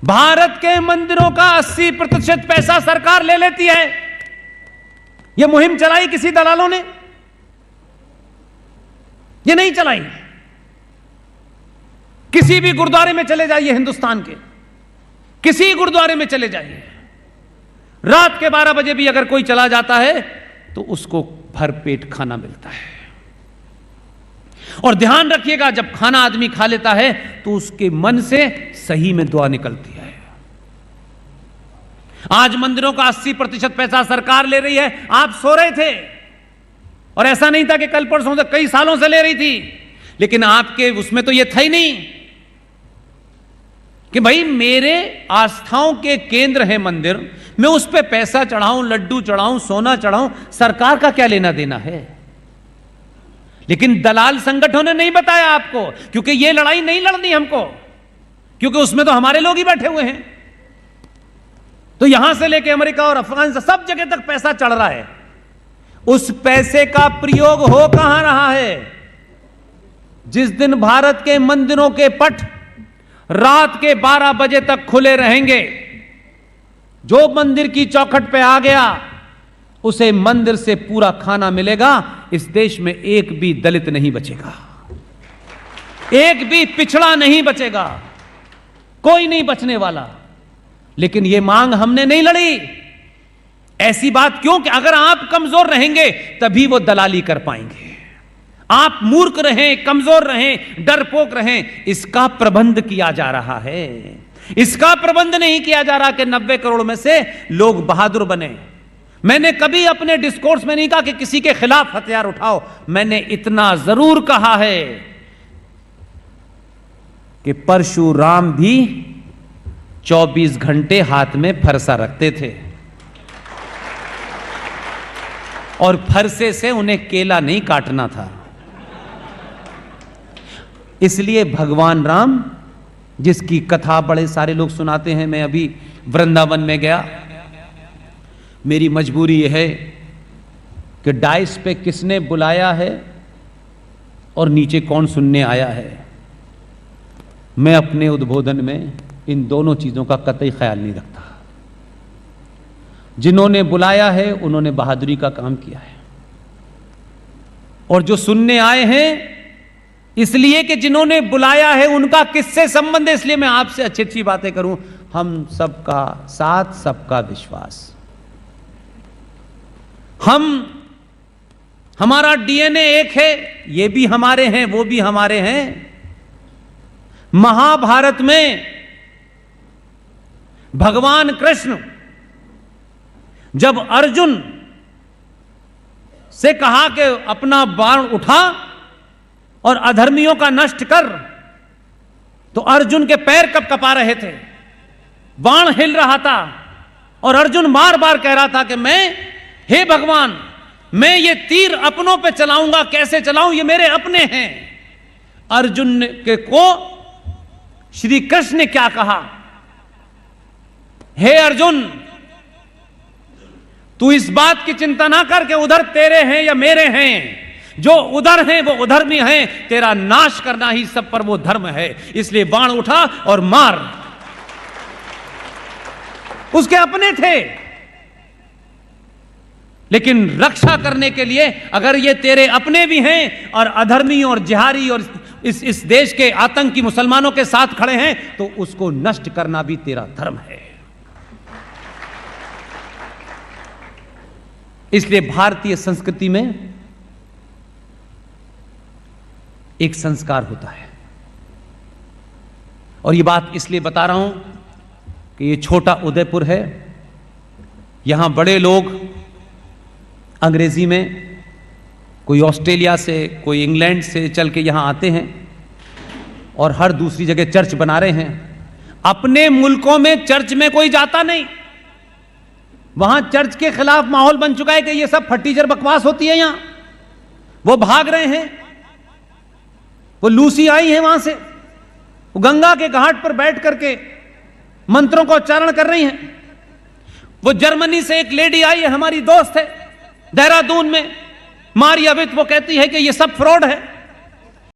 भारत के मंदिरों का 80% पैसा सरकार ले लेती है। यह मुहिम चलाई किसी दलालों ने? यह नहीं चलाई। किसी भी गुरुद्वारे में चले जाइए, हिंदुस्तान के किसी गुरुद्वारे में चले जाइए, रात के 12 बजे भी अगर कोई चला जाता है तो उसको भरपेट खाना मिलता है। और ध्यान रखिएगा, जब खाना आदमी खा लेता है तो उसके मन से सही में दुआ निकलती है। आज मंदिरों का 80% पैसा सरकार ले रही है। आप सो रहे थे, और ऐसा नहीं था कि कल परसों से, कई सालों से ले रही थी, लेकिन आपके उसमें तो यह था ही नहीं कि भाई मेरे आस्थाओं के केंद्र है मंदिर, मैं उस पर पैसा चढ़ाऊं, लड्डू चढ़ाऊं, सोना चढ़ाऊं, सरकार का क्या लेना देना है। लेकिन दलाल संगठनों ने नहीं बताया आपको, क्योंकि यह लड़ाई नहीं लड़नी हमको, क्योंकि उसमें तो हमारे लोग ही बैठे हुए हैं। तो यहां से लेके अमेरिका और अफगानिस्तान सब जगह तक पैसा चढ़ रहा है। उस पैसे का प्रयोग हो कहां रहा है? जिस दिन भारत के मंदिरों के पट रात के 12 बजे तक खुले रहेंगे, जो मंदिर की चौखट पे आ गया उसे मंदिर से पूरा खाना मिलेगा। इस देश में एक भी दलित नहीं बचेगा, एक भी पिछड़ा नहीं बचेगा, कोई नहीं बचने वाला। लेकिन यह मांग हमने नहीं लड़ी। ऐसी बात क्यों कि अगर आप कमजोर रहेंगे तभी वो दलाली कर पाएंगे। आप मूर्ख रहें, कमजोर रहें, डरपोक रहें, इसका प्रबंध किया जा रहा है। इसका प्रबंध नहीं किया जा रहा कि 90 करोड़ में से लोग बहादुर बने। मैंने कभी अपने डिस्कोर्स में नहीं कहा कि किसी के खिलाफ हथियार उठाओ। मैंने इतना जरूर कहा है कि परशुराम भी 24 घंटे हाथ में फरसा रखते थे, और फरसे से उन्हें केला नहीं काटना था। इसलिए भगवान राम, जिसकी कथा बड़े सारे लोग सुनाते हैं, मैं अभी वृंदावन में गया, मेरी मजबूरी यह है कि डाइस पे किसने बुलाया है और नीचे कौन सुनने आया है। मैं अपने उद्बोधन में इन दोनों चीजों का कतई ख्याल नहीं रखता। जिन्होंने बुलाया है उन्होंने बहादुरी का काम किया है, और जो सुनने आए हैं इसलिए कि जिन्होंने बुलाया है उनका किससे संबंध है। इसलिए मैं आपसे अच्छी अच्छी बातें करूं। हम सबका साथ, सबका विश्वास। हमारा डीएनए एक है, ये भी हमारे हैं, वो भी हमारे हैं। महाभारत में भगवान कृष्ण जब अर्जुन से कहा कि अपना बाण उठा और अधर्मियों का नष्ट कर, तो अर्जुन के पैर कब कपा रहे थे, बाण हिल रहा था, और अर्जुन बार बार कह रहा था कि हे भगवान, मैं ये तीर अपनों पे चलाऊंगा, कैसे चलाऊं, ये मेरे अपने हैं। अर्जुन के को श्री कृष्ण ने क्या कहा, हे अर्जुन, तू इस बात की चिंता ना कर कि उधर तेरे हैं या मेरे हैं, जो उधर हैं वो उधर भी हैं, तेरा नाश करना ही सब पर वो धर्म है। इसलिए बाण उठा और मार। उसके अपने थे, लेकिन रक्षा करने के लिए अगर ये तेरे अपने भी हैं और अधर्मी और जिहारी और इस देश के आतंकी मुसलमानों के साथ खड़े हैं, तो उसको नष्ट करना भी तेरा धर्म है। इसलिए भारतीय संस्कृति में एक संस्कार होता है, और ये बात इसलिए बता रहा हूं कि ये छोटा उदयपुर है। यहां बड़े लोग अंग्रेजी में, कोई ऑस्ट्रेलिया से, कोई इंग्लैंड से चल के यहां आते हैं और हर दूसरी जगह चर्च बना रहे हैं। अपने मुल्कों में चर्च में कोई जाता नहीं। वहां चर्च के खिलाफ माहौल बन चुका है कि ये सब फटीचर बकवास होती है। यहां वो भाग रहे हैं। वो लूसी आई है वहां से, वो गंगा के घाट पर बैठ करके मंत्रों का उच्चारण कर रही हैं। वो जर्मनी से एक लेडी आई है, हमारी दोस्त है, देहरादून में, मारिया वित, वो कहती है कि ये सब फ्रॉड है।